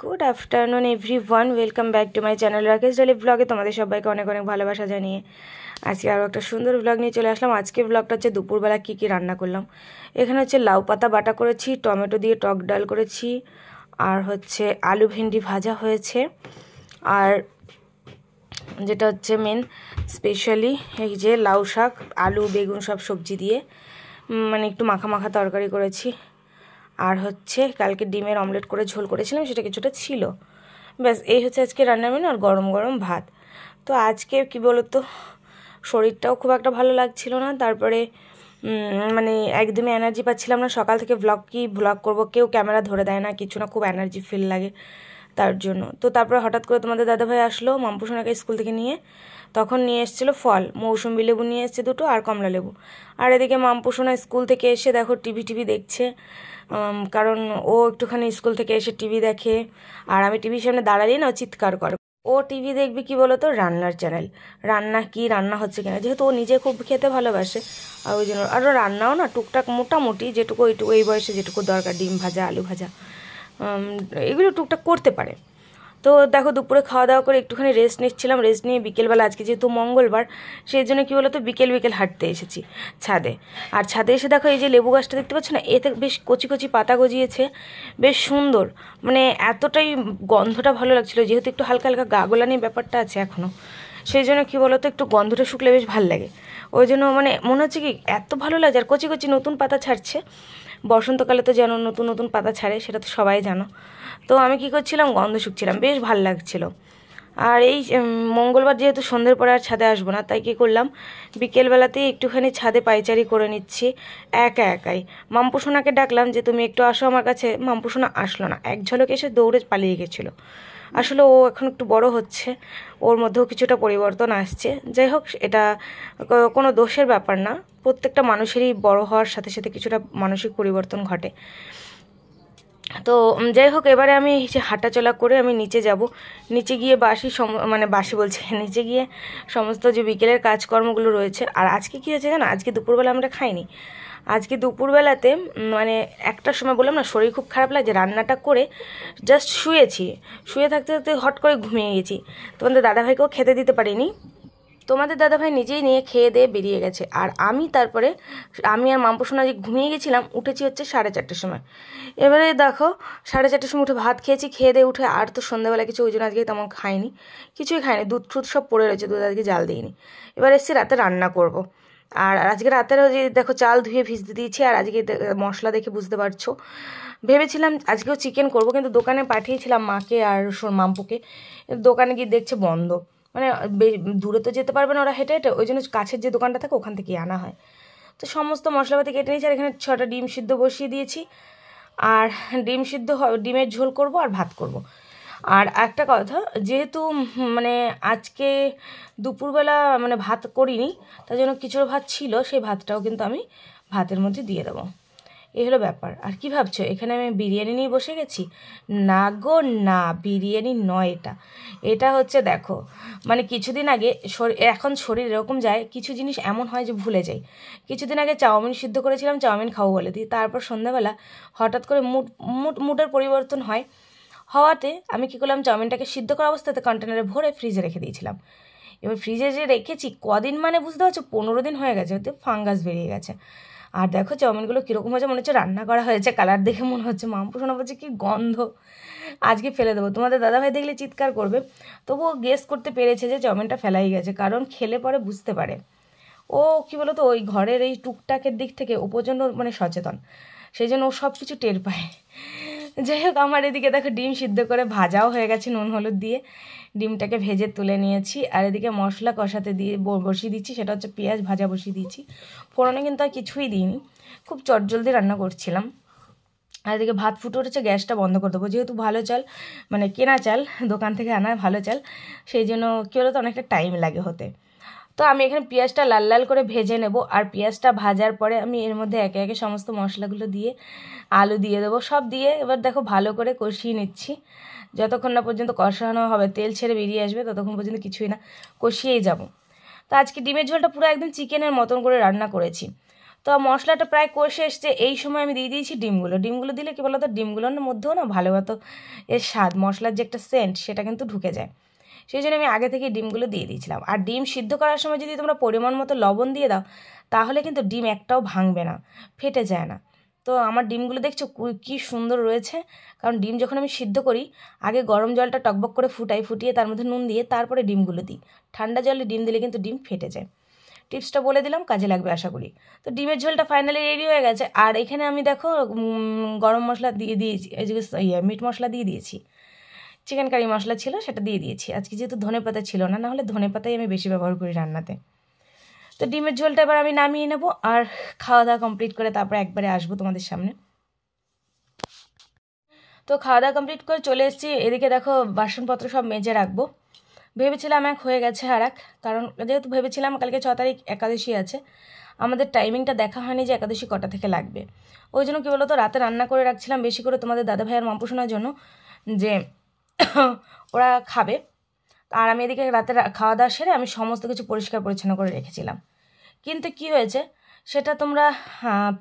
Good afternoon everyone, welcome back to my channel Rakesh daily ব্লগে। তোমাদের সবাইকে অনেক অনেক ভালোবাসা জানিয়ে আজকে আরও একটা সুন্দর ব্লগ নিয়ে চলে আসলাম। আজকের ব্লগটা হচ্ছে দুপুরবেলা কী কী রান্না করলাম। এখানে হচ্ছে লাউ পাতা বাটা করেছি, টমেটো দিয়ে টক ডাল করেছি, আর হচ্ছে আলু ভেন্ডি ভাজা হয়েছে, আর যেটা হচ্ছে মেন স্পেশালি এই যে লাউ শাক আলু বেগুন সব সবজি দিয়ে মানে একটু মাখা মাখা তরকারি করেছি, আর হচ্ছে কালকে ডিমের অমলেট করে ঝোল করেছিলাম, সেটা কিছুটা ছিল। ব্যাস এই হচ্ছে আজকে রান্নার মেনু, আর গরম গরম ভাত। তো আজকে কি বলতো, শরীরটাও খুব একটা ভালো লাগছিল না, তারপরে মানে একদমই এনার্জি পাচ্ছিলাম না। সকাল থেকে ব্লগ করব, কেউ ক্যামেরা ধরে দেয় না, কিছু না, খুব এনার্জি ফিল লাগে তার জন্য। তো তারপরে হঠাৎ করে তোমাদের দাদাভাই আসলো মাম্পুসোনাকে স্কুল থেকে নিয়ে, তখন নিয়ে এসেছিলো ফল, মৌসুম্বি লেবু নিয়ে এসছে দুটো, আর কমলা লেবু। আর এদিকে মাম্পুসোনা স্কুল থেকে এসে দেখো টিভি দেখছে, কারণ ও একটুখানি স্কুল থেকে এসে টিভি দেখে, আর আমি টিভির সামনে দাঁড়ালেই না ও চিৎকার করে। ও টিভি দেখবে কি বলতো, রান্নার চ্যানেল, রান্না হচ্ছে কিনা, যেহেতু ও নিজে খুব খেতে ভালোবাসে, আর ওই জন্য আরও রান্নাও না টুকটাক মোটামুটি যেটুকু এই বয়সে যেটুকু দরকার, ডিম ভাজা আলু ভাজা এগুলো টুকটাক করতে পারে। তো দেখো দুপুরে খাওয়া দাওয়া করে একটুখানি রেস্ট নিচ্ছিলাম, রেস্ট নিয়ে বিকেলবেলা আজকে যেহেতু মঙ্গলবার, সেই জন্য কী বলতো বিকেল হাঁটতে এসেছি ছাদে। আর ছাদে এসে দেখো এই যে লেবু গাছটা দেখতে পাচ্ছ না, এতে বেশ কচি কচি পাতা গজিয়েছে, বেশ সুন্দর, মানে এতটাই গন্ধটা ভালো লাগছিলো, যেহেতু একটু হালকা হালকা গা গোলানি ব্যাপারটা আছে এখনও, সেই জন্য কী বলতো একটু গন্ধটা শুকলে বেশ ভালো লাগে। ওই জন্য মানে মনে হচ্ছে কি এত ভালো লাগছে, আর কচি কচি নতুন পাতা ছাড়ছে। বসন্তকালে তো যেন নতুন নতুন পাতা ছাড়ে, সেটা তো সবাই জানো। তো আমি কি করছিলাম, গন্ধ শুকছিলাম, বেশ ভাল লাগছিল। আর এই মঙ্গলবার যেহেতু সন্ধ্যের পরে আর ছাদে আসবো না, তাই কী করলাম, বিকেলবেলাতেই একটুখানি ছাদে পায়চারি করে নিচ্ছি একাই। মাম্পুসোনাকে ডাকলাম যে তুমি একটু আসো আমার কাছে, মাম্পুসোনা আসলো না, এক ঝলকে এসে দৌড়ে পালিয়ে গেছিলো। আসলে ও এখন একটু বড় হচ্ছে, ওর মধ্যেও কিছুটা পরিবর্তন আসছে। যাই হোক, এটা কোনো দোষের ব্যাপার না, প্রত্যেকটা মানুষেরই বড় হওয়ার সাথে সাথে কিছুটা মানসিক পরিবর্তন ঘটে। তো যাই হোক, এবারে আমি যে হাঁটাচলা করে আমি নিচে যাব, নিচে গিয়ে বাসি বলছি নিচে গিয়ে সমস্ত যে বিকেলের কাজকর্মগুলো রয়েছে। আর আজকে কী হয়েছে জানো, আজকে দুপুরবেলা আমরা খাইনি। আজকে দুপুরবেলাতে মানে একটার সময় বললাম না শরীর খুব খারাপ লাগছে, রান্নাটা করে জাস্ট শুয়ে থাকতে থাকতে হট করে ঘুমিয়ে গেছি। তোমাদের দাদাভাইকেও খেতে দিতে পারিনি, তোমাদের দাদাভাই নিজেই নিয়ে খেয়ে দিয়ে বেরিয়ে গেছে। আর আমি আর মাম্পুসোনা যে ঘুমিয়ে গেছিলাম, উঠেছি হচ্ছে 4:30টার সময়। এবারে দেখো 4:30টার সময় উঠে ভাত খেয়েছি, খেয়ে দিয়ে উঠে আর তো সন্ধ্যাবেলা কিছু ওই জন্য আজকে তেমন কিছুই খাইনি, দুধ টুধ সব পড়ে রয়েছে, দুধ আজকে জাল দিইনি। এবার এসে রাতে রান্না করব। আর আজকে রাতেরও যে দেখো চাল ধুয়ে ভিজতে দিয়েছি, আর আজকে মশলা দেখে বুঝতে পারছো, ভেবেছিলাম আজকেও চিকেন করব, কিন্তু দোকানে পাঠিয়েছিলাম মাকে আর মাম্পুকে, দোকানে গিয়ে দেখছে বন্ধ, মানে দূরে তো যেতে পারবে না ওরা হেঁটে হেঁটে, ওই জন্য কাছের যে দোকানটা থাকে ওখান থেকেই আনা হয়। তো সমস্ত মশলাপাতি কেটে নিয়েছি, আর এখানে 6টা ডিম সিদ্ধ বসিয়ে দিয়েছি, আর ডিমের ঝোল করব আর ভাত করব। আর একটা কথা, যেহেতু মানে আজকে দুপুরবেলা মানে ভাত করিনি, তার জন্য কিছুটা ভাত ছিল, সেই ভাতটাও কিন্তু আমি ভাতের মধ্যে দিয়ে দেবো। এই হলো ব্যাপার। আর কি ভাবছো, এখানে আমি বিরিয়ানি নিয়ে বসে গেছি? না গো না, বিরিয়ানি নয় এটা। এটা হচ্ছে দেখো, মানে কিছুদিন আগে এখন শরীর এরকম যায়, কিছু জিনিস এমন হয় যে ভুলে যাই। কিছুদিন আগে চাউমিন সিদ্ধ করেছিলাম, চাউমিন খাবো বলে দিই, তারপর সন্ধ্যাবেলা হঠাৎ করে মুডের পরিবর্তন হওয়াতে আমি কী করলাম, চাউমিনটাকে সিদ্ধ করা অবস্থাতে কন্টেনারে ভরে ফ্রিজে রেখে দিয়েছিলাম। এবার ফ্রিজে যে রেখেছি কদিন, মানে বুঝতে পারছো 15 দিন হয়ে গেছে, ওতে ফাঙ্গাস বেরিয়ে গেছে। আর দেখো চাউমিনগুলো কীরকম হয়েছে, মনে হচ্ছে রান্না করা হয়েছে, কালার দেখে মনে হচ্ছে। মাম্পুসোনা বলছে কি গন্ধ, আজকে ফেলে দেবো। তোমাদের দাদাভাই দেখলে চিৎকার করবে, তবুও গেস করতে পেরেছে যে চাউমিনটা ফেলাই গেছে, কারণ খেলে পরে বুঝতে পারে। ও কী বলো তো, ওই ঘরের এই টুকটাকের দিক থেকে ও প্রচণ্ড মানে সচেতন, সেই জন্য ও সব কিছু টের পায়। যাই হোক, আমার এদিকে দেখো ডিম সিদ্ধ করে ভাজাও হয়ে গেছে নুন হলুদ দিয়ে, ডিমটাকে ভেজে তুলে নিয়েছি। আর এদিকে মশলা কষাতে দিয়ে বসিয়ে দিচ্ছি, সেটা হচ্ছে পেঁয়াজ ভাজা বসিয়ে দিয়েছি, ফোড়নে কিন্তু আর কিছুই দিইনি, খুব চটজলদি রান্না করছিলাম। আর এদিকে ভাত ফুটে উঠেছে, গ্যাসটা বন্ধ করে দেবো, যেহেতু ভালো চাল মানে কেনা চাল, দোকান থেকে আনা ভালো চাল, সেই জন্য কী হলো তো অনেকটা টাইম লাগে হতে। তো আমি এখানে পেঁয়াজটা লাল লাল করে ভেজে নেব, আর পেঁয়াজটা ভাজার পরে আমি এর মধ্যে একে একে সমস্ত মশলাগুলো দিয়ে আলু দিয়ে দেবো, সব দিয়ে এবার দেখো ভালো করে কষিয়ে নিচ্ছি, যতক্ষণ না পর্যন্ত কষানো হবে, তেল ছেড়ে বেরিয়ে আসবে, ততক্ষণ পর্যন্ত কিছুই না, কষিয়েই যাব। তো আজকে ডিমের ঝোলটা পুরো একদম চিকেনের মতন করে রান্না করেছি। তো মশলাটা প্রায় কষে এসছে, এই সময় আমি দিয়ে দিয়েছি ডিমগুলো। ডিমগুলো দিলে কী বলো তো, ডিমগুলোর মধ্যেও না ভালো মতো এর স্বাদ, মশলার যে একটা সেন্ট সেটা কিন্তু ঢুকে যায়। সেই জন্য আমি আগে থেকে ডিমগুলো দিয়ে দিয়েছিলাম। আর ডিম সিদ্ধ করার সময় যদি তোমরা পরিমাণ মতো লবণ দিয়ে দাও, তাহলে কিন্তু ডিম একটাও ভাঙবে না, ফেটে যায় না। তো আমার ডিমগুলো দেখছো কী সুন্দর রয়েছে, কারণ ডিম যখন আমি সিদ্ধ করি আগে গরম জলটা টকবক করে ফুটিয়ে তার মধ্যে নুন দিয়ে তারপরে ডিমগুলো দিই। ঠান্ডা জলে ডিম দিলে কিন্তু ডিম ফেটে যায়। টিপসটা বলে দিলাম, কাজে লাগবে আশা করি। তো ডিমের ঝোলটা ফাইনালি রেডি হয়ে গেছে। আর এখানে আমি দেখো গরম মশলা দিয়ে দিয়েছি, মিট মশলা দিয়ে দিয়েছি, চিকেন কারি মশলা ছিল সেটা দিয়ে দিয়েছি। আজকে যেহেতু ধনেপাতা ছিল না, নাহলে ধনেপাতাই আমি বেশি ব্যবহার করি রান্নাতে। তো ডিমের ঝোলটা এবার আমি নামিয়ে নেবো, আর খাওয়া দাওয়া কমপ্লিট করে তারপরে একবারে আসবো তোমাদের সামনে। তো খাওয়া দাওয়া কমপ্লিট করে চলে এসেছি। এদিকে দেখো বাসনপত্র সব মেজে রাখবো। ভেবেছিলাম এক হয়ে গেছে আর এক, কারণ যেহেতু ভেবেছিলাম কালকে 6 তারিখ একাদশী আছে, আমাদের টাইমিংটা দেখা হয়নি যে একাদশী কটা থেকে লাগবে। ওই জন্য কী বলো তো, রাতে রান্না করে রাখছিলাম বেশি করে তোমাদের দাদাভাই আর মাম্পু শোনার জন্য, যে ওরা খাবে। আর আমি এদিকে রাতে খাওয়া দাওয়া সেরে আমি সমস্ত কিছু পরিষ্কার পরিচ্ছন্ন করে রেখেছিলাম। কিন্তু কি হয়েছে সেটা তোমরা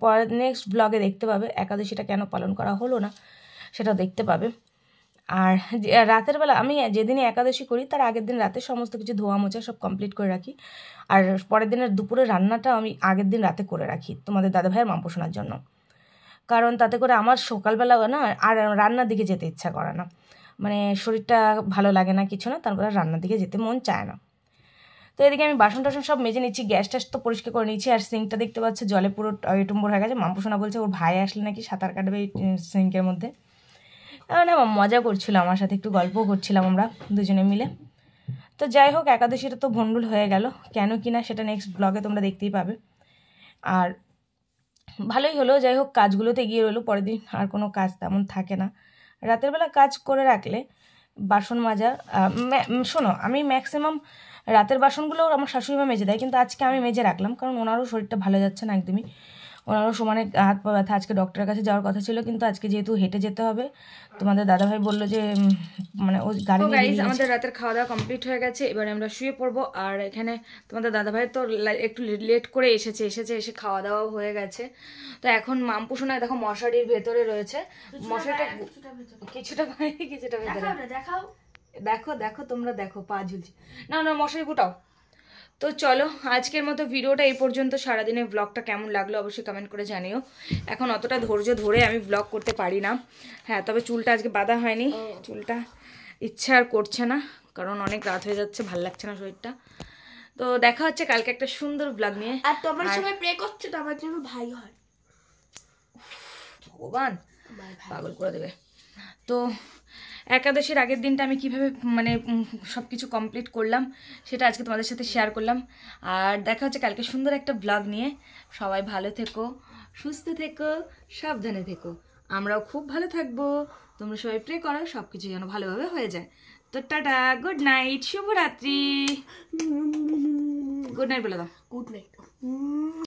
পরের নেক্সট ব্লগে দেখতে পাবে। একাদশীটা কেন পালন করা হলো না সেটা দেখতে পাবে। আর রাতের বেলা আমি যেদিনই একাদশী করি তার আগের দিন রাতে সমস্ত কিছু ধোয়া মোছা সব কমপ্লিট করে রাখি। আর পরের দিনের দুপুরে রান্নাটা আমি আগের দিন রাতে করে রাখি তোমাদের দাদাভাইয়ের মাম্পু শোনার জন্য, কারণ তাতে করে আমার সকালবেলা না আর রান্নার দিকে যেতে ইচ্ছা করে না, মানে শরীরটা ভালো লাগে না কিছু না, তারপরে রান্নার দিকে যেতে মন চায় না। তো এদিকে আমি বাসন টাসন সব মেজে নিচ্ছি, গ্যাস ট্যাস তো পরিষ্কার করে নিচ্ছি। আর সিঙ্কটা দেখতে পাচ্ছ জলে পুরো টুম্বর হয়ে গেছে। মাম্পু শোনা বলছে ওর ভাই আসলে নাকি সাঁতার কাটবে এই সিঙ্কের মধ্যে। না মজা করছিল আমার সাথে, একটু গল্পও করছিলাম আমরা দুজনে মিলে। তো যাই হোক, একাদশীটা তো ভণ্ডুল হয়ে গেল, কেন কি না সেটা নেক্সট ব্লগে তোমরা দেখতেই পাবে। আর ভালোই হলো, যাই হোক কাজগুলোতে এগিয়ে রইলো। পরের দিন আর কোনো কাজ তেমন থাকে না। রাতের বেলা কাজ করে রাখলে বাসন মাজা, শোনো আমি ম্যাক্সিমাম রাতের বাসনগুলো আমার শাশুড়িমা মেজে দেয়, কিন্তু আজকে আমি মেজে রাখলাম, কারণ ওনারও শরীরটা ভালো যাচ্ছে না একদমই। ওনারও সমানে হাত পা ব্যথা, আজকে ডক্টরের কাছে যাওয়ার কথা ছিল, কিন্তু আজকে যেহেতু হেঁটে যেতে হবে, তোমাদের দাদাভাই বললো যে মানে ও গাড়ি নিয়ে। আমাদের রাতের খাওয়া দাওয়া কমপ্লিট হয়ে গেছে, এবারে আমরা শুয়ে পড়বো। আর এখানে তোমাদের দাদাভাই তো একটু লেট করে এসে খাওয়া দাওয়াও হয়ে গেছে। তো এখন মাম্পু শোনায় দেখো মশারির ভেতরে রয়েছে, মশারিটা কিছুটা বাইরে কিছুটা ভেতরে। দেখো দেখো তোমরা দেখো, পা ঝুলছে না, মশারি গুটাও। তো চলো আজকের মতো ভিডিওটা এই পর্যন্ত। সারাদিনের ব্লগটা কেমন লাগলো অবশ্যই কমেন্ট করে জানিও। এখন অতটা ধৈর্য ধরে আমি ব্লগ করতে পারি না। হ্যাঁ, তবে চুলটা আজকে বাঁধা হয়নি, চুলটা ইচ্ছা আর করছে না, কারণ অনেক রাত হয়ে যাচ্ছে, ভাল লাগছে না শরীরটা। তো দেখা হচ্ছে কালকে একটা সুন্দর ব্লগ নিয়ে। আর তোমার সবাই প্রে করছে তো আমার জন্য ভাই হয়, ভগবান পাগল করে দেবে। তো একাদশীর আগের দিনটা আমি কিভাবে মানে সব কিছু কমপ্লিট করলাম সেটা আজকে তোমাদের সাথে শেয়ার করলাম। আর দেখা হচ্ছে কালকে সুন্দর একটা ব্লগ নিয়ে। সবাই ভালো থেকো, সুস্থ থেকো, সাবধানে থেকো। আমরাও খুব ভালো থাকবো। তোমরা সবাই প্রে করো সব কিছু যেন ভালোভাবে হয়ে যায়। তো টাটা, গুড নাইট, শুভরাত্রি। গুড নাইট বলে দাও। Good night.